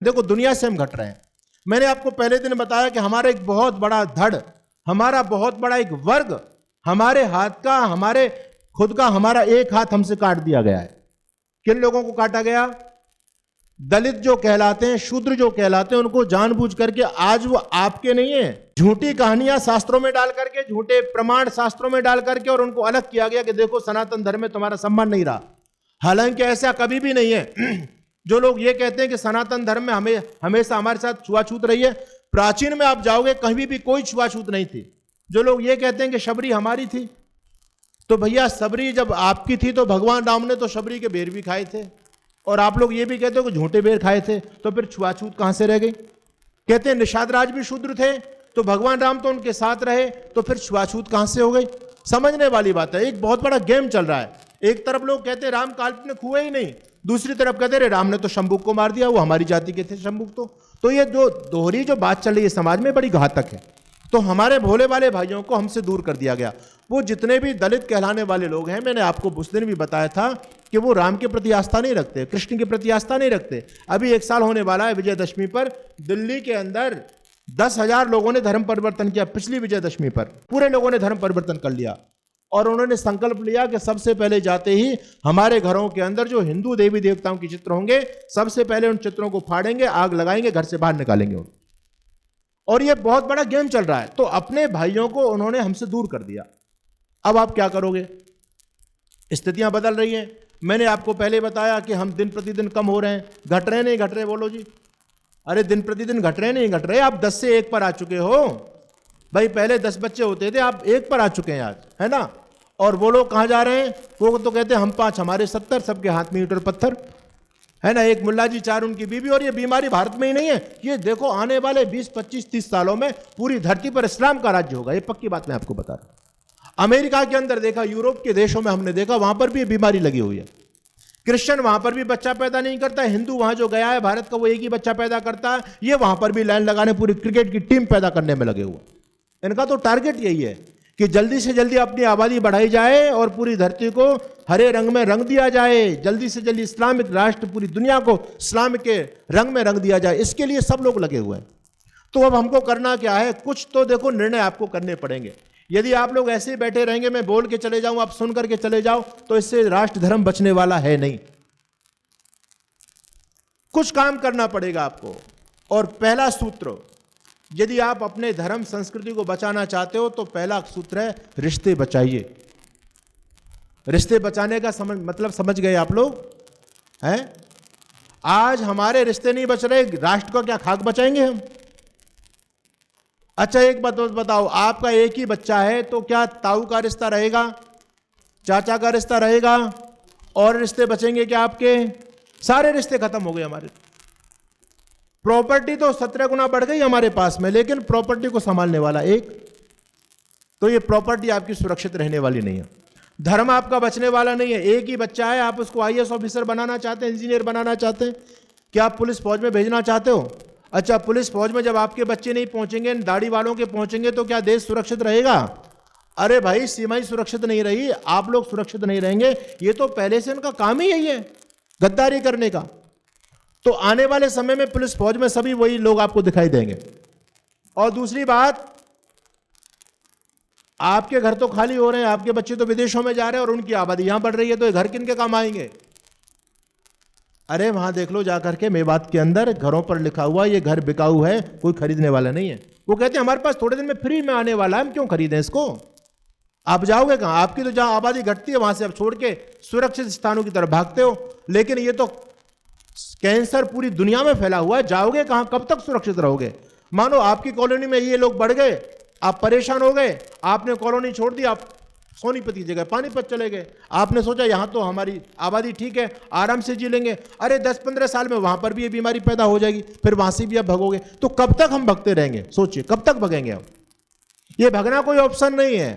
देखो दुनिया से हम घट रहे हैं। मैंने आपको पहले दिन बताया कि हमारा एक बहुत बड़ा धड़, हमारा बहुत बड़ा एक वर्ग, हमारे हाथ का, हमारे खुद का, हमारा एक हाथ हमसे काट दिया गया है। किन लोगों को काटा गया? दलित जो कहलाते हैं, शूद्र जो कहलाते हैं, उनको जानबूझ करके आज वो आपके नहीं है, झूठी कहानियां शास्त्रों में डाल करके, झूठे प्रमाण शास्त्रों में डाल करके, और उनको अलग किया गया कि देखो सनातन धर्म में तुम्हारा सम्मान नहीं रहा। हालांकि ऐसा कभी भी नहीं है। जो लोग ये कहते हैं कि सनातन धर्म में हमेशा हमारे साथ छुआछूत रही है, प्राचीन में आप जाओगे कहीं भी कोई छुआछूत नहीं थी। जो लोग ये कहते हैं कि शबरी हमारी थी, तो भैया शबरी जब आपकी थी तो भगवान राम ने तो शबरी के बेर भी खाए थे, और आप लोग ये भी कहते हो कि झूठे बेर खाए थे, तो फिर छुआछूत कहां से रह गई? कहते हैं निषाद राज भी शूद्र थे, तो भगवान राम तो उनके साथ रहे, तो फिर छुआछूत कहां से हो गई? समझने वाली बात है। एक बहुत बड़ा गेम चल रहा है। एक तरफ लोग कहते हैं राम काल्पनिक हुए ही नहीं, दूसरी तरफ कहते रहे राम ने तो शंभुक को मार दिया, वो हमारी जाति के थे शंभुक। तो ये जो दोहरी जो बात चल रही है समाज में बड़ी घातक है। तो हमारे भोले वाले भाइयों को हमसे दूर कर दिया गया। वो जितने भी दलित कहलाने वाले लोग हैं, मैंने आपको उस दिन भी बताया था कि वो राम के प्रति आस्था नहीं रखते, कृष्ण के प्रति आस्था नहीं रखते। अभी 1 साल होने वाला है विजयदशमी पर, दिल्ली के अंदर 10,000 लोगों ने धर्म परिवर्तन किया। पिछली विजयदशमी पर पूरे लोगों ने धर्म परिवर्तन कर लिया, और उन्होंने संकल्प लिया कि सबसे पहले जाते ही हमारे घरों के अंदर जो हिंदू देवी देवताओं के चित्र होंगे, सबसे पहले उन चित्रों को फाड़ेंगे, आग लगाएंगे, घर से बाहर निकालेंगे। और ये बहुत बड़ा गेम चल रहा है। तो अपने भाइयों को उन्होंने हमसे दूर कर दिया। अब आप क्या करोगे? स्थितियां बदल रही हैं। मैंने आपको पहले बताया कि हम दिन प्रतिदिन कम हो रहे हैं। घट रहे नहीं घट रहे? बोलो जी। अरे दिन प्रतिदिन घट रहे नहीं घट रहे, आप 10 से 1 पर आ चुके हो भाई। पहले 10 बच्चे होते थे, आप 1 पर आ चुके हैं आज, है ना। और वो लोग कहां जा रहे हैं? वो तो कहते हैं हम 5 हमारे 70, सबके हाथ में ईंट और पत्थर, है ना। एक मुल्ला जी 4 उनकी बीवी। और ये बीमारी भारत में ही नहीं है, ये देखो आने वाले 20, 25, 30 सालों में पूरी धरती पर इस्लाम का राज्य होगा। ये पक्की बात मैं आपको बता रहा हूं। अमेरिका के अंदर देखा, यूरोप के देशों में हमने देखा, वहां पर भी बीमारी लगी हुई है। क्रिश्चियन वहां पर भी बच्चा पैदा नहीं करता, हिंदू वहां जो गया है भारत का, वो एक ही बच्चा पैदा करता है। ये वहां पर भी लाइन लगाने, पूरी क्रिकेट की टीम पैदा करने में लगे हुए। इनका तो टारगेट यही है कि जल्दी से जल्दी अपनी आबादी बढ़ाई जाए और पूरी धरती को हरे रंग में रंग दिया जाए। जल्दी से जल्दी इस्लामिक राष्ट्र पूरी दुनिया को इस्लाम के रंग में रंग दिया जाए। इसके लिए सब लोग लगे हुए हैं। तो अब हमको करना क्या है? कुछ तो देखो निर्णय आपको करने पड़ेंगे। यदि आप लोग ऐसे ही बैठे रहेंगे, मैं बोल के चले जाऊं, आप सुन करके चले जाओ, तो इससे राष्ट्र धर्म बचने वाला है नहीं। कुछ काम करना पड़ेगा आपको। और पहला सूत्र, यदि आप अपने धर्म संस्कृति को बचाना चाहते हो, तो पहला सूत्र है रिश्ते बचाइए। रिश्ते बचाने का मतलब समझ गए आप लोग? हैं? आज हमारे रिश्ते नहीं बच रहे, राष्ट्र का क्या खाक बचाएंगे हम? अच्छा एक बात बताओ, आपका एक ही बच्चा है, तो क्या ताऊ का रिश्ता रहेगा, चाचा का रिश्ता रहेगा, और रिश्ते बचेंगे क्या आपके? सारे रिश्ते खत्म हो गए हमारे। प्रॉपर्टी तो 17 गुना बढ़ गई हमारे पास में, लेकिन प्रॉपर्टी को संभालने वाला एक, तो ये प्रॉपर्टी आपकी सुरक्षित रहने वाली नहीं है। धर्म आपका बचने वाला नहीं है। एक ही बच्चा है, आप उसको IAS ऑफिसर बनाना चाहते हैं, इंजीनियर बनाना चाहते हैं, क्या आप पुलिस फौज में भेजना चाहते हो? अच्छा, पुलिस फौज में जब आपके बच्चे नहीं पहुंचेंगे, दाढ़ी वालों के पहुंचेंगे, तो क्या देश सुरक्षित रहेगा? अरे भाई, सीमाएं सुरक्षित नहीं रही, आप लोग सुरक्षित नहीं रहेंगे। ये तो पहले से इनका काम ही यही है, गद्दारी करने का। तो आने वाले समय में पुलिस फौज में सभी वही लोग आपको दिखाई देंगे। और दूसरी बात, आपके घर तो खाली हो रहे हैं, आपके बच्चे तो विदेशों में जा रहे हैं, और उनकी आबादी यहां बढ़ रही है, तो ये घर किनके काम आएंगे? अरे वहां देख लो जाकर के, मेवात के अंदर घरों पर लिखा हुआ ये घर बिकाऊ है, कोई खरीदने वाला नहीं है। वो कहते हैं हमारे पास थोड़े दिन में फ्री में आने वाला है, हम क्यों खरीदें इसको? आप जाओगे कहां? आपकी तो जहां आबादी घटती है वहां से आप छोड़ के सुरक्षित स्थानों की तरफ भागते हो। लेकिन ये तो कैंसर पूरी दुनिया में फैला हुआ है, जाओगे कहां? कब तक सुरक्षित रहोगे? मानो आपकी कॉलोनी में ये लोग बढ़ गए, आप परेशान हो गए, आपने कॉलोनी छोड़ दी, आप सोनीपत की जगह पानीपत चले गए। आपने सोचा यहां तो हमारी आबादी ठीक है, आराम से जी लेंगे। अरे 10-15 साल में वहां पर भी ये बीमारी पैदा हो जाएगी, फिर वहां से भी आप भगोगे। तो कब तक हम भगते रहेंगे? सोचिए, कब तक भगेंगे हम? ये भगना कोई ऑप्शन नहीं है,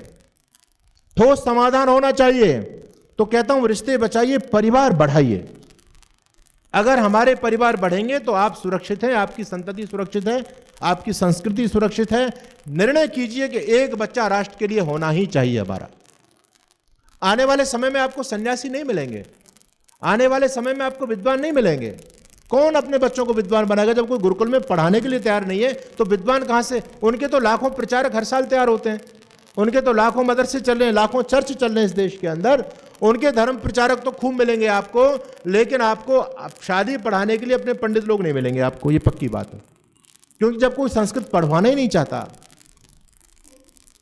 ठोस समाधान होना चाहिए। तो कहता हूं रिश्ते बचाइए, परिवार बढ़ाइए। अगर हमारे परिवार बढ़ेंगे तो आप सुरक्षित हैं, आपकी संतति सुरक्षित है, आपकी संस्कृति सुरक्षित है। निर्णय कीजिए कि एक बच्चा राष्ट्र के लिए होना ही चाहिए हमारा। आने वाले समय में आपको सन्यासी नहीं मिलेंगे, आने वाले समय में आपको विद्वान नहीं मिलेंगे, कौन अपने बच्चों को विद्वान बनाएगा? जब कोई गुरुकुल में पढ़ाने के लिए तैयार नहीं है तो विद्वान कहां से? उनके तो लाखों प्रचारक हर साल तैयार होते हैं, उनके तो लाखों मदरसे चल रहे हैं, लाखों चर्च चल रहे हैं इस देश के अंदर, उनके धर्म प्रचारक तो खूब मिलेंगे आपको, लेकिन आपको शादी पढ़ाने के लिए अपने पंडित लोग नहीं मिलेंगे आपको, ये पक्की बात है। क्योंकि जब कोई संस्कृत पढ़वाना ही नहीं चाहता,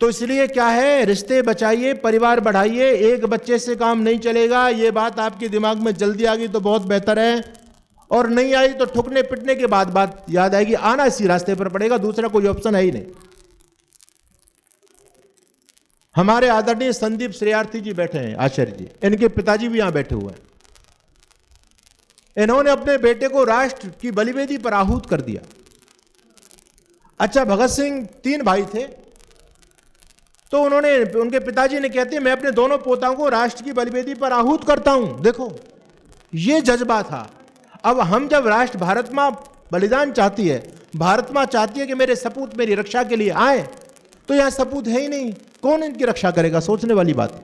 तो इसलिए क्या है, रिश्ते बचाइए, परिवार बढ़ाइए, एक बच्चे से काम नहीं चलेगा। ये बात आपके दिमाग में जल्दी आ गई तो बहुत बेहतर है, और नहीं आई तो ठुकने पिटने के बाद बात याद आएगी, आना इसी रास्ते पर पड़ेगा, दूसरा कोई ऑप्शन है ही नहीं। हमारे आदरणीय संदीप श्रेयार्थी जी बैठे हैं, आचार्य जी, इनके पिताजी भी यहां बैठे हुए हैं। इन्होंने अपने बेटे को राष्ट्र की बलिवेदी पर आहूत कर दिया। अच्छा, भगत सिंह 3 भाई थे, तो उनके पिताजी ने कहते हैं मैं अपने दोनों पोताओं को राष्ट्र की बलिवेदी पर आहूत करता हूं। देखो, ये जज्बा था। अब हम जब राष्ट्र, भारत मां बलिदान चाहती है, भारत मां चाहती है कि मेरे सपूत मेरी रक्षा के लिए आए, तो यहां सपूत है ही नहीं, कौन इनकी रक्षा करेगा? सोचने वाली बात।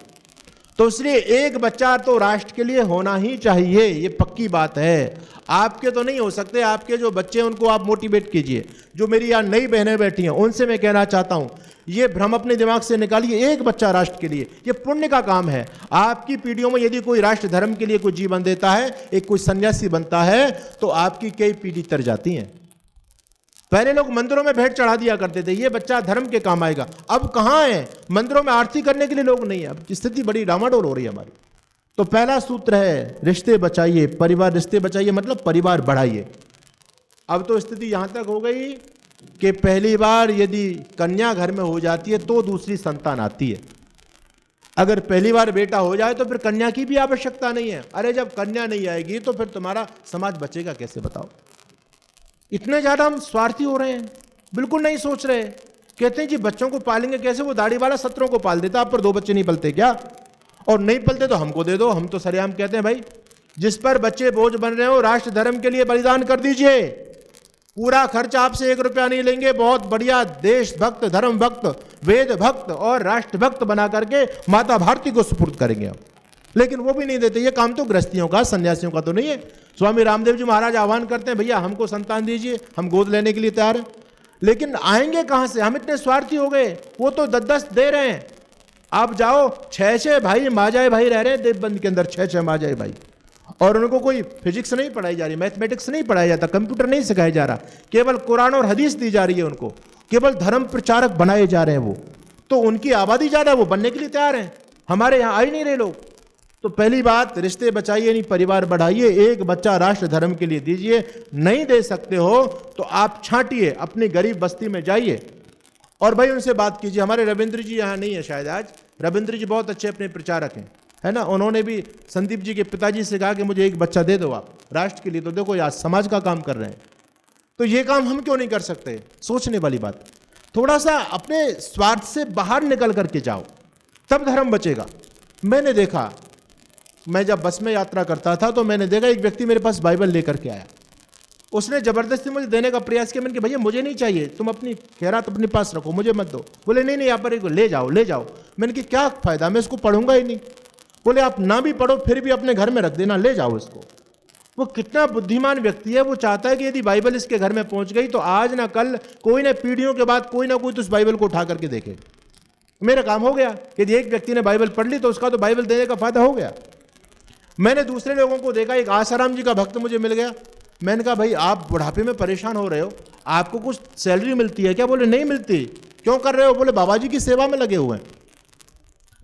तो इसलिए एक बच्चा तो राष्ट्र के लिए होना ही चाहिए, ये पक्की बात है। आपके तो नहीं हो सकते, आपके जो बच्चे हैं उनको आप मोटिवेट कीजिए। जो मेरी यहाँ नई बहनें बैठी हैं उनसे मैं कहना चाहता हूं, ये भ्रम अपने दिमाग से निकालिए। एक बच्चा राष्ट्र के लिए, ये पुण्य का काम है। आपकी पीढ़ियों में यदि कोई राष्ट्र धर्म के लिए कोई जीवन देता है, एक कोई सन्यासी बनता है, तो आपकी कई पीढ़ी तर जाती हैं। पहले लोग मंदिरों में भेंट चढ़ा दिया करते थे, ये बच्चा धर्म के काम आएगा। अब कहां है, मंदिरों में आरती करने के लिए लोग नहीं है। अब स्थिति बड़ी डामाडोल हो रही है हमारी। तो पहला सूत्र है रिश्ते बचाइए, परिवार, रिश्ते बचाइए मतलब परिवार बढ़ाइए। अब तो स्थिति यहां तक हो गई कि पहली बार यदि कन्या घर में हो जाती है तो दूसरी संतान आती है। अगर पहली बार बेटा हो जाए तो फिर कन्या की भी आवश्यकता नहीं है। अरे जब कन्या नहीं आएगी तो फिर तुम्हारा समाज बचेगा कैसे, बताओ? इतने ज्यादा हम स्वार्थी हो रहे हैं, बिल्कुल नहीं सोच रहे। कहते हैं जी बच्चों को पालेंगे कैसे? वो दाढ़ी वाला 17 को पाल देता, आप पर 2 बच्चे नहीं पलते क्या? और नहीं पलते तो हमको दे दो। हम तो सरेआम कहते हैं भाई, जिस पर बच्चे बोझ बन रहे हो राष्ट्र धर्म के लिए बलिदान कर दीजिए। पूरा खर्च आपसे 1 रुपया नहीं लेंगे। बहुत बढ़िया देशभक्त, धर्म भक्त, वेद भक्त और राष्ट्र भक्त बना करके माता भारती को सुपुर्द करेंगे आप। लेकिन वो भी नहीं देते। ये काम तो गृहस्थियों का, सन्यासियों का तो नहीं है। स्वामी रामदेव जी महाराज आह्वान करते हैं, भैया हमको संतान दीजिए, हम गोद लेने के लिए तैयार हैं। लेकिन आएंगे कहां से? हम इतने स्वार्थी हो गए। वो तो 10-10 दे रहे हैं। आप जाओ, 6-6 भाई माजाए भाई रह रहे हैं देवबंद के अंदर, 6-6 माजाए भाई, और उनको कोई फिजिक्स नहीं पढ़ाई जा रही, मैथमेटिक्स नहीं पढ़ाया जाता, कंप्यूटर नहीं सिखाया जा रहा, केवल कुरान और हदीस दी जा रही है उनको, केवल धर्म प्रचारक बनाए जा रहे हैं। वो तो उनकी आबादी ज्यादा है, वो बनने के लिए तैयार हैं। हमारे यहाँ आ ही नहीं रहे लोग। तो पहली बात, रिश्ते बचाइए नहीं परिवार बढ़ाइए। एक बच्चा राष्ट्र धर्म के लिए दीजिए। नहीं दे सकते हो तो आप छांटिए, अपनी गरीब बस्ती में जाइए और भाई उनसे बात कीजिए। हमारे रविंद्र जी यहाँ नहीं है शायद आज। रविंद्र जी बहुत अच्छे अपने प्रचारक हैं, है ना। उन्होंने भी संदीप जी के पिताजी से कहा कि मुझे एक बच्चा दे दो आप राष्ट्र के लिए। तो देखो आज समाज का काम कर रहे हैं, तो ये काम हम क्यों नहीं कर सकते? सोचने वाली बात। थोड़ा सा अपने स्वार्थ से बाहर निकल करके जाओ, तब धर्म बचेगा। मैंने देखा, मैं जब बस में यात्रा करता था तो मैंने देखा एक व्यक्ति मेरे पास बाइबल लेकर के आया। उसने जबरदस्ती मुझे देने का प्रयास किया। मैंने कहा भैया मुझे नहीं चाहिए, तुम अपनी खैरात अपने पास रखो, मुझे मत दो। बोले नहीं नहीं, यहाँ पर एक ले जाओ ले जाओ। मैंने कहा क्या फायदा, मैं इसको पढ़ूंगा ही नहीं। बोले आप ना भी पढ़ो फिर भी अपने घर में रख देना, ले जाओ इसको। वो कितना बुद्धिमान व्यक्ति है। वो चाहता है कि यदि बाइबल इसके घर में पहुंच गई तो आज ना कल, कोई ना पीढ़ियों के बाद कोई ना कोई तो उस बाइबल को उठा करके देखे। मेरा काम हो गया। यदि एक व्यक्ति ने बाइबल पढ़ ली तो उसका तो बाइबल देने का फायदा हो गया। मैंने दूसरे लोगों को देखा, एक आसाराम जी का भक्त मुझे मिल गया। मैंने कहा भाई आप बुढ़ापे में परेशान हो रहे हो, आपको कुछ सैलरी मिलती है क्या? बोले नहीं मिलती। क्यों कर रहे हो? बोले बाबा जी की सेवा में लगे हुए हैं।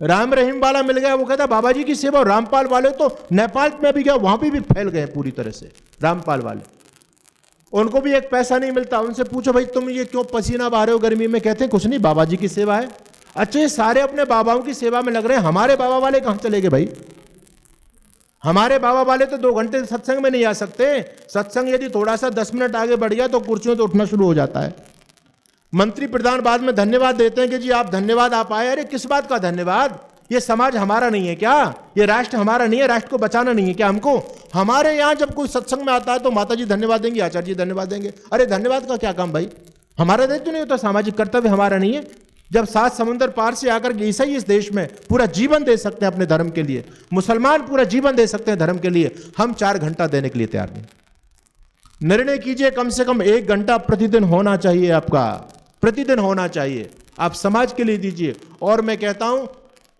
राम रहीम वाला मिल गया, वो कहता बाबा जी की सेवा। रामपाल वाले तो नेपाल में भी गया, वहां भी फैल गए पूरी तरह से रामपाल वाले। उनको भी एक पैसा नहीं मिलता। उनसे पूछो भाई तुम ये क्यों पसीना बहा रहे हो गर्मी में? कहते हैं कुछ नहीं, बाबा जी की सेवा है। अच्छा, ये सारे अपने बाबाओं की सेवा में लग रहे हैं, हमारे बाबा वाले कहां चले गए भाई? हमारे बाबा वाले तो 2 घंटे सत्संग में नहीं आ सकते। सत्संग यदि थोड़ा सा 10 मिनट आगे बढ़ गया तो कुर्सियों तो उठना शुरू हो जाता है। मंत्री प्रधान बाद में धन्यवाद देते हैं कि जी आप धन्यवाद आप आए। अरे किस बात का धन्यवाद? ये समाज हमारा नहीं है क्या? ये राष्ट्र हमारा नहीं है? राष्ट्र को बचाना नहीं है क्या हमको? हमारे यहाँ जब कोई सत्संग में आता है तो माता जी धन्यवाद देंगे, आचार्य जी धन्यवाद देंगे। अरे धन्यवाद का क्या काम भाई? हमारा दायित्व नहीं होता? सामाजिक कर्तव्य हमारा नहीं है? जब 7 समुद्र पार से आकर के ईसाई इस देश में पूरा जीवन दे सकते हैं अपने धर्म के लिए, मुसलमान पूरा जीवन दे सकते हैं धर्म के लिए, हम 4 घंटा देने के लिए तैयार नहीं। निर्णय कीजिए, कम से कम 1 घंटा प्रतिदिन होना चाहिए, आपका प्रतिदिन होना चाहिए, आप समाज के लिए दीजिए। और मैं कहता हूं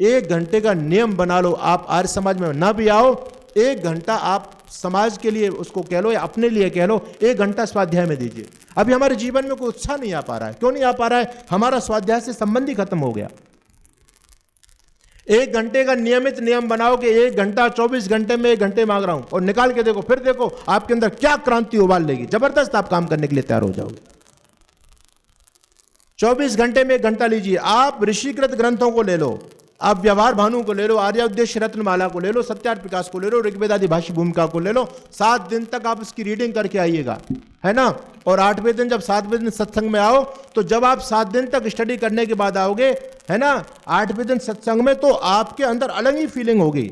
1 घंटे का नियम बना लो, आप आर्य समाज में ना भी आओ, 1 घंटा आप समाज के लिए उसको कह लो या अपने लिए कह लो, 1 घंटा स्वाध्याय में दीजिए। अभी हमारे जीवन में कोई उत्साह नहीं आ पा रहा है। क्यों नहीं आ पा रहा है? हमारा स्वाध्याय से संबंध ही खत्म हो गया। 1 घंटे का नियमित नियम बनाओ कि 1 घंटा, 24 घंटे में 1 घंटे मांग रहा हूं, और निकाल के देखो, फिर देखो आपके अंदर क्या क्रांति उबाल लेगी। जबरदस्त आप काम करने के लिए तैयार हो जाओगे। 24 घंटे में 1 घंटा लीजिए। आप ऋषिकृत ग्रंथों को ले लो, आप व्यवहार भानु को ले लो, आर्योद्देश्य रत्नमाला को ले लो, सत्यार्थ प्रकाश को ले लो, ऋग्वेद आदि भाष्य भूमिका को ले लो। 7 दिन तक आप इसकी रीडिंग करके आइएगा, है ना। और 8वें दिन, जब 7वें दिन सत्संग में आओ, तो जब आप 7 दिन तक स्टडी करने के बाद आओगे, है ना, 8वें दिन सत्संग में, तो आपके अंदर अलग ही फीलिंग होगी।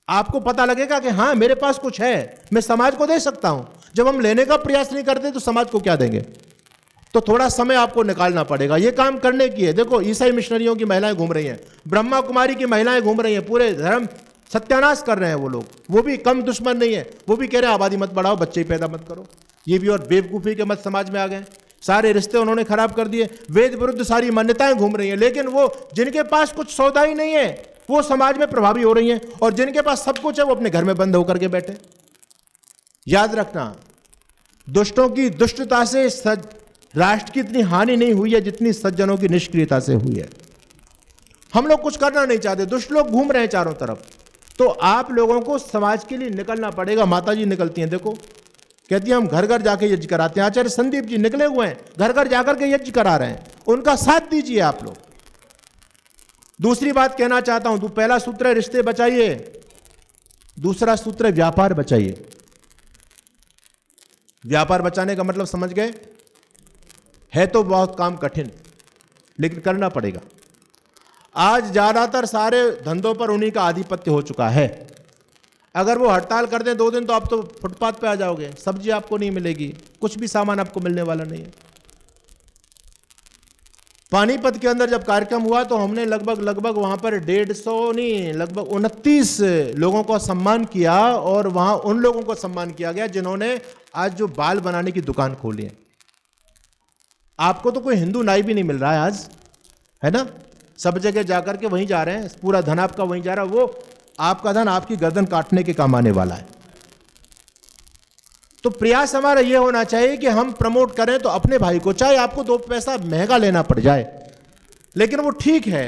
आपको पता लगेगा कि हाँ, मेरे पास कुछ है, मैं समाज को दे सकता हूं। जब हम लेने का प्रयास नहीं करते तो समाज को क्या देंगे? तो थोड़ा समय आपको निकालना पड़ेगा ये काम करने की है। देखो, ईसाई मिशनरियों की महिलाएं घूम रही हैं, ब्रह्मा कुमारी की महिलाएं घूम रही हैं, पूरे धर्म सत्यानाश कर रहे हैं वो लोग। वो भी कम दुश्मन नहीं है, वो भी कह रहे हैं आबादी मत बढ़ाओ, बच्चे पैदा मत करो। ये भी और बेवकूफ़ी के मत समाज में आ गए, सारे रिश्ते उन्होंने खराब कर दिए, वेद विरुद्ध सारी मान्यताएं घूम रही हैं। लेकिन वो जिनके पास कुछ सौदा ही नहीं है वो समाज में प्रभावी हो रही हैं, और जिनके पास सब कुछ है वो अपने घर में बंद होकर के बैठे। याद रखना, दुष्टों की दुष्टता से राष्ट्र की इतनी हानि नहीं हुई है जितनी सज्जनों की निष्क्रियता से हुई है। हम लोग कुछ करना नहीं चाहते, दुष्ट लोग घूम रहे हैं चारों तरफ। तो आप लोगों को समाज के लिए निकलना पड़ेगा। माता जी निकलती हैं, देखो, कहती हैं हम घर घर जाके यज्ञ कराते हैं। आचार्य संदीप जी निकले हुए हैं, घर घर जाकर के यज्ञ करा रहे हैं, उनका साथ दीजिए आप लोग। दूसरी बात कहना चाहता हूं, तो पहला सूत्र है रिश्ते बचाइए, दूसरा सूत्र है व्यापार बचाइए। व्यापार बचाने का मतलब समझ गए? है तो बहुत काम कठिन, लेकिन करना पड़ेगा। आज ज्यादातर सारे धंधों पर उन्हीं का आधिपत्य हो चुका है। अगर वो हड़ताल कर दें 2 दिन, तो आप तो फुटपाथ पे आ जाओगे, सब्जी आपको नहीं मिलेगी, कुछ भी सामान आपको मिलने वाला नहीं है। पानीपत के अंदर जब कार्यक्रम हुआ तो हमने लगभग वहां पर 150 नहीं, लगभग 29 लोगों को सम्मान किया, और वहां उन लोगों को सम्मान किया गया जिन्होंने आज जो बाल बनाने की दुकान खोली है। आपको तो कोई हिंदू नाई भी नहीं मिल रहा है आज, है ना। सब जगह जाकर के वहीं जा रहे हैं, पूरा धन आपका वहीं जा रहा है, वो आपका धन आपकी गर्दन काटने के काम आने वाला है। तो प्रयास हमारा यह होना चाहिए कि हम प्रमोट करें तो अपने भाई को, चाहे आपको 2 पैसा महंगा लेना पड़ जाए, लेकिन वो ठीक है।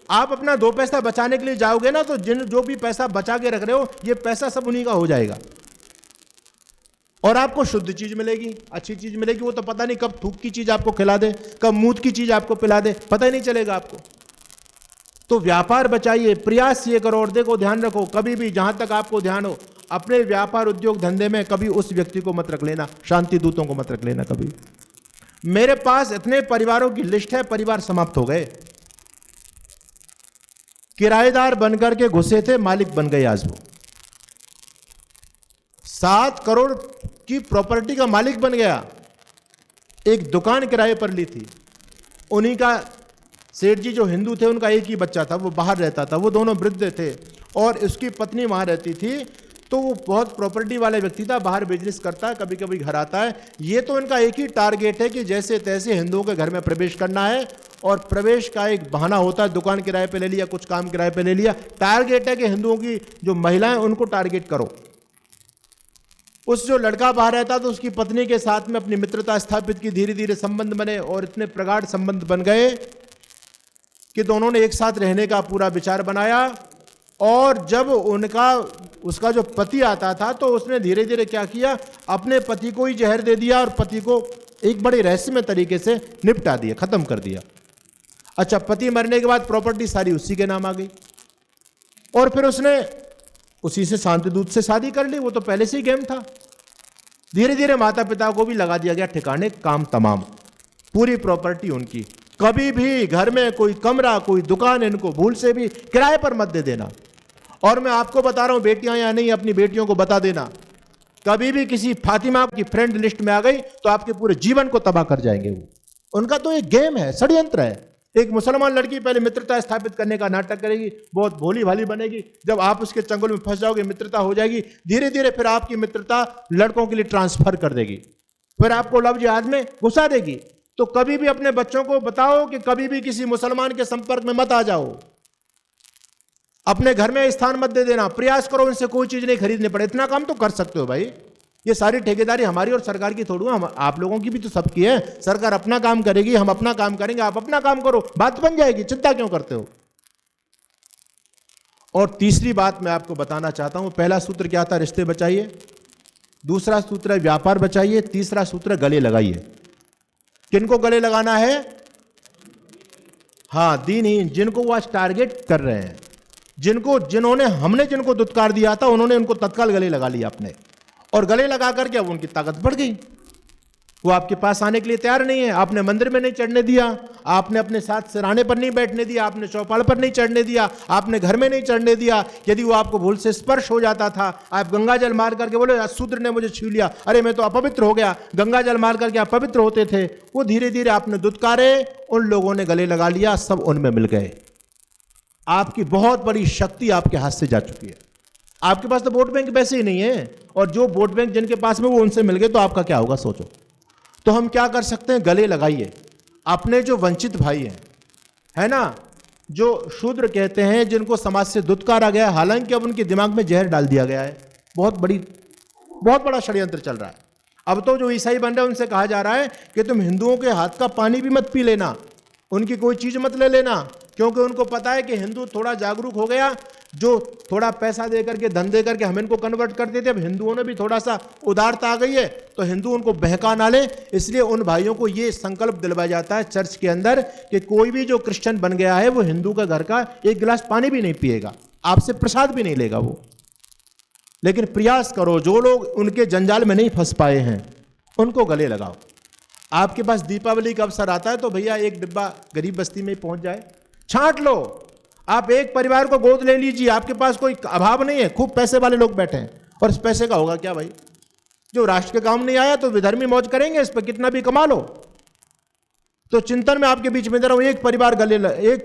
आप अपना 2 पैसा बचाने के लिए जाओगे ना, तो जो भी पैसा बचा के रख रहे हो, ये पैसा सब उन्हीं का हो जाएगा, और आपको शुद्ध चीज मिलेगी, अच्छी चीज मिलेगी। वो तो पता नहीं कब थूक की चीज आपको खिला दे, कब मूत की चीज आपको पिला दे, पता ही नहीं चलेगा आपको। तो व्यापार बचाइए, प्रयास ये करो। और देखो, ध्यान रखो, कभी भी जहां तक आपको ध्यान हो, अपने व्यापार उद्योग धंधे में कभी उस व्यक्ति को मत रख लेना, शांति दूतों को मत रख लेना कभी। मेरे पास इतने परिवारों की लिस्ट है, परिवार समाप्त हो गए, किराएदार बनकर के घुसे थे, मालिक बन गए आज वो। 7 करोड़ की प्रॉपर्टी का मालिक बन गया। एक दुकान किराए पर ली थी, उन्हीं का सेठ जी जो हिंदू थे, उनका एक ही बच्चा था, वो बाहर रहता था, वो दोनों वृद्ध थे, और उसकी पत्नी वहां रहती थी। तो वो बहुत प्रॉपर्टी वाला व्यक्ति था, बाहर बिजनेस करता है, कभी कभी घर आता है। ये तो इनका एक ही टारगेट है कि जैसे तैसे हिंदुओं के घर में प्रवेश करना है, और प्रवेश का एक बहाना होता है, दुकान किराए पे ले लिया, कुछ काम किराए पे ले लिया। टारगेट है कि हिंदुओं की जो महिलाएं, उनको टारगेट करो। उस जो लड़का बाहर रहता तो उसकी पत्नी के साथ में अपनी मित्रता स्थापित की, धीरे धीरे संबंध बने, और इतने प्रगाढ़ संबंध बन गए कि दोनों ने एक साथ रहने का पूरा विचार बनाया। और जब उसका जो पति आता था, तो उसने धीरे धीरे क्या किया, अपने पति को ही जहर दे दिया, और पति को एक बड़े रहस्यमय तरीके से निपटा दिया, खत्म कर दिया। अच्छा, पति मरने के बाद प्रॉपर्टी सारी उसी के नाम आ गई, और फिर उसने उसी से शांतिदूत से शादी कर ली। वो तो पहले से ही गेम था। धीरे धीरे माता पिता को भी लगा दिया गया ठिकाने, काम तमाम, पूरी प्रॉपर्टी उनकी। कभी भी घर में कोई कमरा, कोई दुकान इनको भूल से भी किराए पर मत दे देना। और मैं आपको बता रहा हूं, बेटियां या नहीं, अपनी बेटियों को बता देना, कभी भी किसी फातिमा की फ्रेंड लिस्ट में आ गई तो आपके पूरे जीवन को तबाह कर जाएंगे वो। उनका तो एक गेम है, षड्यंत्र है। एक मुसलमान लड़की पहले मित्रता स्थापित करने का नाटक करेगी, बहुत भोली भाली बनेगी, जब आप उसके चंगुल में फंस जाओगे मित्रता हो जाएगी, धीरे धीरे फिर आपकी मित्रता लड़कों के लिए ट्रांसफर कर देगी, फिर आपको लव जिहाद में घुसा देगी। तो कभी भी अपने बच्चों को बताओ कि कभी भी किसी मुसलमान के संपर्क में मत आ जाओ, अपने घर में स्थान मत दे देना, प्रयास करो उनसे कोई चीज नहीं खरीदनी पड़े। इतना काम तो कर सकते हो भाई, ये सारी ठेकेदारी हमारी और सरकार की थोड़ी है, आप लोगों की भी तो सबकी है। सरकार अपना काम करेगी, हम अपना काम करेंगे, आप अपना काम करो, बात बन जाएगी, चिंता क्यों करते हो। और तीसरी बात मैं आपको बताना चाहता हूं, पहला सूत्र क्या था, रिश्ते बचाइए, दूसरा सूत्र है व्यापार बचाइए, तीसरा सूत्र है गले लगाइए। किनको गले लगाना है? हाँ, दीनहीन, जिनको वो आज टारगेट कर रहे हैं, हमने जिनको दुत्कार दिया था, उन्होंने उनको तत्काल गले लगा लिया अपने, और गले लगा करके अब उनकी ताकत बढ़ गई, वो आपके पास आने के लिए तैयार नहीं है। आपने मंदिर में नहीं चढ़ने दिया, आपने अपने साथ सिराने पर नहीं बैठने दिया, आपने चौपाल पर नहीं चढ़ने दिया, आपने घर में नहीं चढ़ने दिया। यदि वो आपको भूल से स्पर्श हो जाता था, आप गंगा जल मार करके बोले शूद्र ने मुझे छू लिया, अरे मैं तो अपवित्र हो गया, गंगा जल मार करके आप पवित्र होते थे, वो धीरे धीरे आपने दुत्कारे, उन लोगों ने गले लगा लिया, सब उनमें मिल गए। आपकी बहुत बड़ी शक्ति आपके हाथ से जा चुकी है। आपके पास तो वोट बैंक वैसे ही नहीं है, और जो वोट बैंक जिनके पास में वो उनसे मिल गए, तो आपका क्या होगा सोचो। तो हम क्या कर सकते हैं, गले लगाइए अपने जो वंचित भाई हैं, है ना, जो शूद्र कहते हैं, जिनको समाज से दुत्कारा गया, हालांकि अब उनके दिमाग में जहर डाल दिया गया है, बहुत बड़ा षड्यंत्र चल रहा है। अब तो जो ईसाई बन रहे हैं उनसे कहा जा रहा है कि तुम हिंदुओं के हाथ का पानी भी मत पी लेना, उनकी कोई चीज मत ले लेना, क्योंकि उनको पता है कि हिंदू थोड़ा जागरूक हो गया, जो थोड़ा पैसा दे करके, धन दे करके हम इनको कन्वर्ट करते थे, अब हिंदुओं में भी थोड़ा सा उदारता आ गई है, तो हिंदू उनको बहका ना ले। इसलिए उन भाइयों को ये संकल्प दिलवाया जाता है चर्च के अंदर कि कोई भी जो क्रिश्चियन बन गया है वो हिंदू का घर का एक गिलास पानी भी नहीं पिएगा, आपसे प्रसाद भी नहीं लेगा वो। लेकिन प्रयास करो, जो लोग उनके जंजाल में नहीं फंस पाए हैं उनको गले लगाओ। आपके पास दीपावली का अवसर आता है तो भैया एक डिब्बा गरीब बस्ती में पहुंच जाए, छांट लो। आप एक परिवार को गोद ले लीजिए, आपके पास कोई अभाव नहीं है, खूब पैसे वाले लोग बैठे हैं, और इस पैसे का होगा क्या भाई, जो राष्ट्र के काम नहीं आया तो विधर्मी मौज करेंगे, इस पर कितना भी कमा लो। तो चिंतन में आपके बीच में दे रहा हूं, एक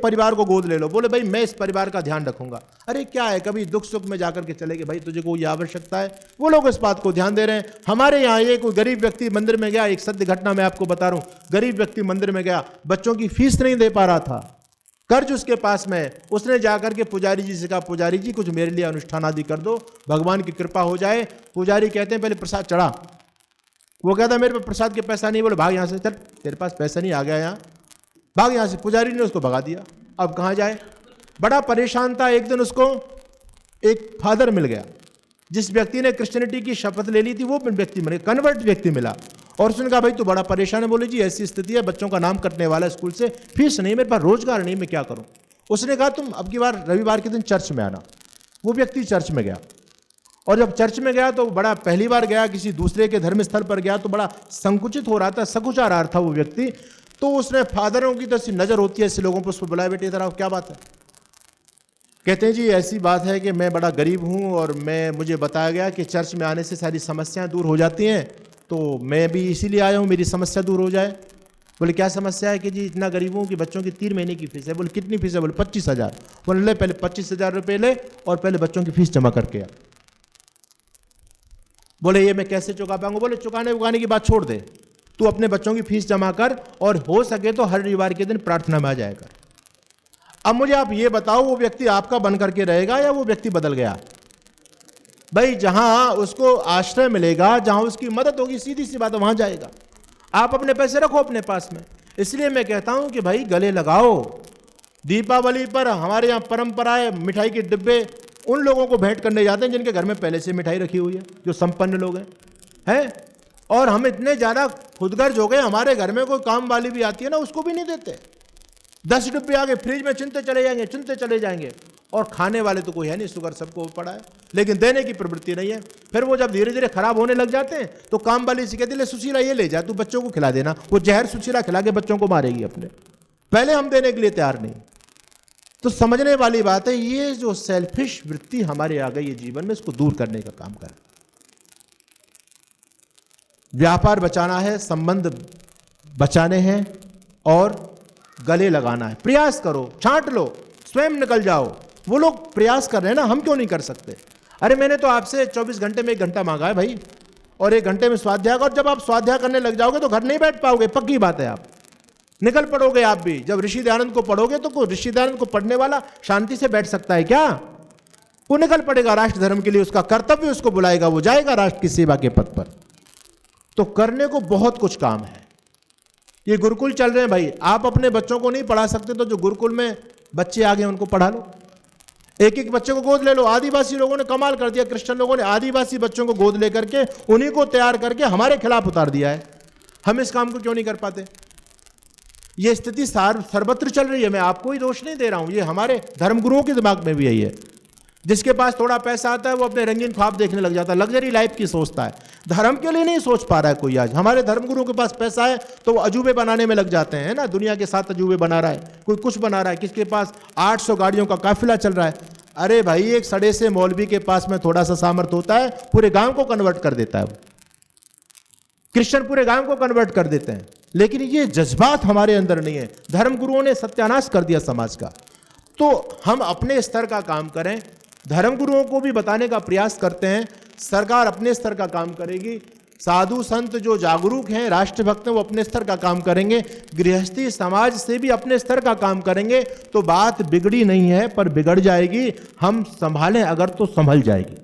परिवार को गोद ले लो, बोले भाई मैं इस परिवार का ध्यान रखूंगा। अरे क्या है, कभी दुख सुख में जाकर के चले गए, भाई तुझे कोई आवश्यकता है, वो लोग इस बात को ध्यान दे रहे हैं। हमारे यहाँ ये कोई गरीब व्यक्ति मंदिर में गया, एक सत्य घटना मैं आपको बता रहा हूं, गरीब व्यक्ति मंदिर में गया, बच्चों की फीस नहीं दे पा रहा था, कर्ज उसके पास में, उसने जाकर के पुजारी जी से कहा, पुजारी जी कुछ मेरे लिए अनुष्ठान आदि कर दो, भगवान की कृपा हो जाए। पुजारी कहते हैं पहले प्रसाद चढ़ा, वो कहता है मेरे पे प्रसाद के पैसा नहीं, बोले भाग यहाँ से, चल तेरे पास पैसा नहीं, आ गया यहाँ, भाग यहाँ से। पुजारी ने उसको भगा दिया, अब कहाँ जाए, बड़ा परेशान था। एक दिन उसको एक फादर मिल गया, जिस व्यक्ति ने क्रिश्चियनिटी की शपथ ले ली थी, वो व्यक्ति मिला, कन्वर्ट व्यक्ति मिला, और उसने कहा भाई तू बड़ा परेशान है, बोले जी ऐसी स्थिति है, बच्चों का नाम कटने वाला है स्कूल से, फीस नहीं, मेरे पास रोजगार नहीं, मैं क्या करूं। उसने कहा तुम अब की बार रविवार के दिन चर्च में आना। वो व्यक्ति चर्च में गया, और जब चर्च में गया तो बड़ा, पहली बार गया, किसी दूसरे के धर्म स्थल पर गया तो बड़ा संकुचित हो रहा था, सकुचा रहा था वो व्यक्ति। तो उसने फादरों की तो नजर होती है ऐसे लोगों पर, उसको बुलाया, बेटे इधर आओ, क्या बात है। कहते हैं जी ऐसी बात है कि मैं बड़ा गरीब हूं, और मुझे बताया गया कि चर्च में आने से सारी समस्याएं दूर हो जाती हैं, तो मैं भी इसीलिए आया हूँ, मेरी समस्या दूर हो जाए। बोले क्या समस्या है, कि जी इतना गरीब हूँ कि बच्चों की 3 महीने की फीस है। बोले कितनी फीस है, बोले 25,000। बोले ले पहले 25,000 रुपये ले, और पहले बच्चों की फीस जमा करके आ। बोले ये मैं कैसे चुका पाऊंगा, बोले चुकाने की बात छोड़ दे, तू अपने बच्चों की फीस जमा कर, और हो सके तो हर रविवार के दिन प्रार्थना में आ जाया कर। अब मुझे आप ये बताओ, वो व्यक्ति आपका बन करके रहेगा या वो व्यक्ति बदल गया। भाई जहां उसको आश्रय मिलेगा, जहां उसकी मदद होगी, सीधी सी बात है, वहां जाएगा। आप अपने पैसे रखो अपने पास में। इसलिए मैं कहता हूं कि भाई गले लगाओ। दीपावली पर हमारे यहाँ परंपरा है, मिठाई के डिब्बे उन लोगों को भेंट करने जाते हैं जिनके घर में पहले से मिठाई रखी हुई है, जो संपन्न लोग हैं। और हम इतने ज्यादा खुदगर्ज हो गए, हमारे घर में कोई काम वाली भी आती है ना, उसको भी नहीं देते। 10 डिब्बे आगे फ्रिज में चुनते चले जाएंगे, और खाने वाले तो कोई है नहीं, शुगर सबको पड़ा है, लेकिन देने की प्रवृत्ति नहीं है। फिर वो जब धीरे धीरे खराब होने लग जाते हैं तो काम वाली से कहती है सुशीला ये ले जा, तू बच्चों को खिला देना। वो जहर सुशीला खिला के बच्चों को मारेगी अपने, पहले हम देने के लिए तैयार नहीं। तो समझने वाली बात है, ये जो सेल्फिश वृत्ति हमारे आ गई है जीवन में, इसको दूर करने का काम करें। व्यापार बचाना है, संबंध बचाने हैं, और गले लगाना है। प्रयास करो, छांट लो, स्वयं निकल जाओ। वो लोग प्रयास कर रहे हैं ना, हम क्यों नहीं कर सकते? अरे मैंने तो आपसे 24 घंटे में 1 घंटा मांगा है भाई, और 1 घंटे में स्वाध्याय। और जब आप स्वाध्याय करने लग जाओगे तो घर नहीं बैठ पाओगे, पक्की बात है। आप निकल पड़ोगे। आप भी जब ऋषि दयानंद को पढ़ोगे तो ऋषि दयानंद को पढ़ने वाला शांति से बैठ सकता है क्या? वो निकल पड़ेगा राष्ट्र धर्म के लिए, उसका कर्तव्य उसको बुलाएगा, वो जाएगा राष्ट्र की सेवा के पथ पर। तो करने को बहुत कुछ काम है। ये गुरुकुल चल रहे हैं भाई, आप अपने बच्चों को नहीं पढ़ा सकते तो जो गुरुकुल में बच्चे आ गए उनको पढ़ा लो। एक एक बच्चे को गोद ले लो। आदिवासी लोगों ने कमाल कर दिया, क्रिश्चियन लोगों ने आदिवासी बच्चों को गोद लेकर के उन्हीं को तैयार करके हमारे खिलाफ उतार दिया है। हम इस काम को क्यों नहीं कर पाते? ये स्थिति सर्वत्र चल रही है। मैं आपको ही दोष नहीं दे रहा हूं, ये हमारे धर्मगुरुओं के दिमाग में भी यही है। जिसके पास थोड़ा पैसा आता है वो अपने रंगीन ख्वाब देखने लग जाता है, लग्जरी लाइफ की सोचता है। धर्म के लिए नहीं सोच पा रहा है कोई। आज हमारे धर्मगुरुओं के पास पैसा है तो वो अजूबे बनाने में लग जाते हैं ना। दुनिया के 7 अजूबे बना रहा है, कोई कुछ बना रहा है, किसके पास 800 गाड़ियों का काफिला चल रहा है। अरे भाई, एक सड़े से मौलवी के पास में थोड़ा सा सामर्थ्य होता है, पूरे गांव को कन्वर्ट कर देता है। वो क्रिश्चियन पूरे गांव को कन्वर्ट कर देते हैं। लेकिन ये जज्बात हमारे अंदर नहीं है। धर्मगुरुओं ने सत्यानाश कर दिया समाज का। तो हम अपने स्तर का काम करें, धर्मगुरुओं को भी बताने का प्रयास करते हैं। सरकार अपने स्तर का काम करेगी, साधु संत जो जागरूक हैं, राष्ट्रभक्त हैं, वो अपने स्तर का काम करेंगे, गृहस्थी समाज से भी अपने स्तर का काम करेंगे। तो बात बिगड़ी नहीं है, पर बिगड़ जाएगी। हम संभालें अगर तो संभल जाएगी।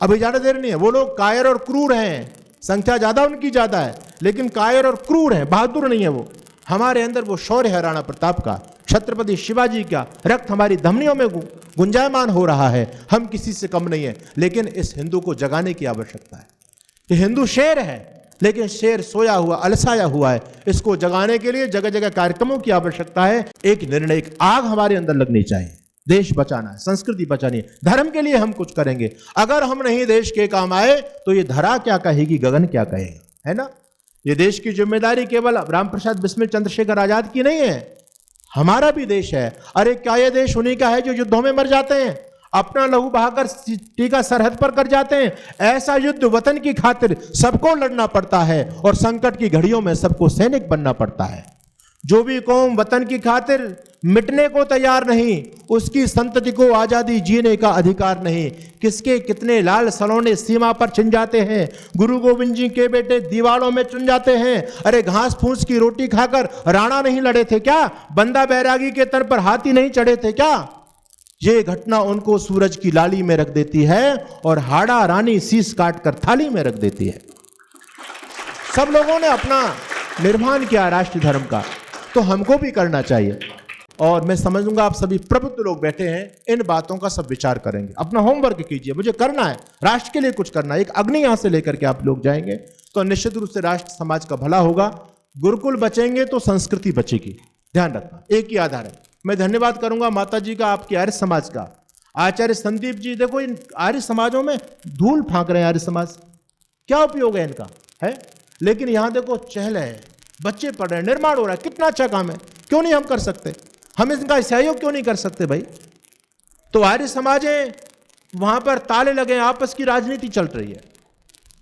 अभी ज्यादा देर नहीं है। वो लोग कायर और क्रूर हैं, संख्या ज्यादा उनकी ज्यादा है, लेकिन कायर और क्रूर हैं, बहादुर नहीं है वो। हमारे अंदर वो शौर्य है राणा प्रताप का, छत्रपति शिवाजी का। रक्त हमारी धमनियों में गुंजायमान हो रहा है। हम किसी से कम नहीं है, लेकिन इस हिंदू को जगाने की आवश्यकता है। ये हिंदू शेर है, लेकिन शेर सोया हुआ, अलसाया हुआ है। इसको जगाने के लिए जगह जगह कार्यक्रमों की आवश्यकता है। एक निर्णय, एक आग हमारे अंदर लगनी चाहिए। देश बचाना है, संस्कृति बचानी है, धर्म के लिए हम कुछ करेंगे। अगर हम नहीं देश के काम आए तो ये धरा क्या कहेगी, गगन क्या कहेगा, है ना? ये देश की जिम्मेदारी केवल रामप्रसाद बिस्मिल चंद्रशेखर आजाद की नहीं है, हमारा भी देश है। अरे क्या ये देश उन्हीं का है जो युद्धों में मर जाते हैं, अपना लहू बहाकर टीका सरहद पर कर जाते हैं? ऐसा युद्ध वतन की खातिर सबको लड़ना पड़ता है, और संकट की घड़ियों में सबको सैनिक बनना पड़ता है। जो भी कौम वतन की खातिर मिटने को तैयार नहीं, उसकी संतति को आजादी जीने का अधिकार नहीं। किसके कितने लाल सलोने सीमा पर छिन जाते हैं। गुरु गोविंद जी के बेटे दीवारों में चुन जाते हैं। अरे घास फूस की रोटी खाकर राणा नहीं लड़े थे क्या? बंदा बैरागी के तर पर हाथी नहीं चढ़े थे क्या? ये घटना उनको सूरज की लाली में रख देती है, और हाड़ा रानी शीश काट कर थाली में रख देती है। सब लोगों ने अपना निर्माण किया राष्ट्र धर्म का, तो हमको भी करना चाहिए। और मैं समझूंगा आप सभी प्रबुद्ध लोग बैठे हैं, इन बातों का सब विचार करेंगे। अपना होमवर्क कीजिए, मुझे करना है, राष्ट्र के लिए कुछ करना है। एक अग्नि यहां से लेकर के आप लोग जाएंगे तो निश्चित रूप से राष्ट्र समाज का भला होगा। गुरुकुल बचेंगे तो संस्कृति बचेगी, ध्यान रखना। एक ही आधार है। मैं धन्यवाद करूंगा माता जी का, आपके आर्य समाज का, आचार्य संदीप जी। देखो इन आर्य समाजों में धूल फांक रहे हैं आर्य समाज, क्या उपयोग है इनका, है? लेकिन यहां देखो चहल है, बच्चे पढ़ रहे हैं, निर्माण हो रहा है, कितना अच्छा काम है। क्यों नहीं हम कर सकते? हम इनका सहयोग क्यों नहीं कर सकते भाई? तो आर्य समाज है, वहां पर ताले लगे, आपस की राजनीति चल रही है।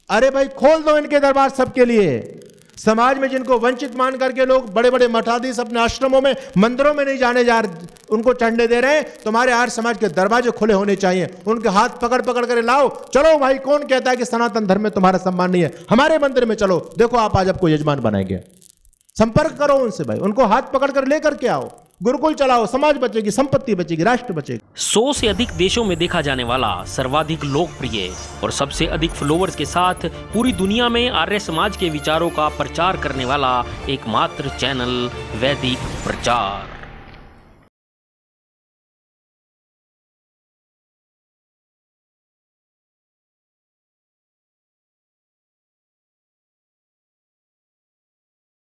अरे भाई खोल दो इनके दरबार सबके लिए। समाज में जिनको वंचित मान करके लोग बड़े बड़े मठाधीश अपने आश्रमों में, मंदिरों में नहीं जाने जा रहे, उनको चढ़ने दे रहे हैं, तुम्हारे आर्य समाज के दरवाजे खुले होने चाहिए। उनके हाथ पकड़ पकड़ कर लाओ, चलो भाई, कौन कहता है कि सनातन धर्म में तुम्हारा सम्मान नहीं है? हमारे मंदिर में चलो, देखो आप आज आपको यजमान बनाएंगे। संपर्क करो उनसे भाई, उनको हाथ पकड़ कर लेकर के आओ, गुरुकुल चलाओ, समाज बचेगी, संपत्ति बचेगी, राष्ट्र बचेगी। 100 से अधिक देशों में देखा जाने वाला, सर्वाधिक लोकप्रिय और सबसे अधिक फॉलोअर्स के साथ पूरी दुनिया में आर्य समाज के विचारों का प्रचार करने वाला एकमात्र चैनल वैदिक प्रचार।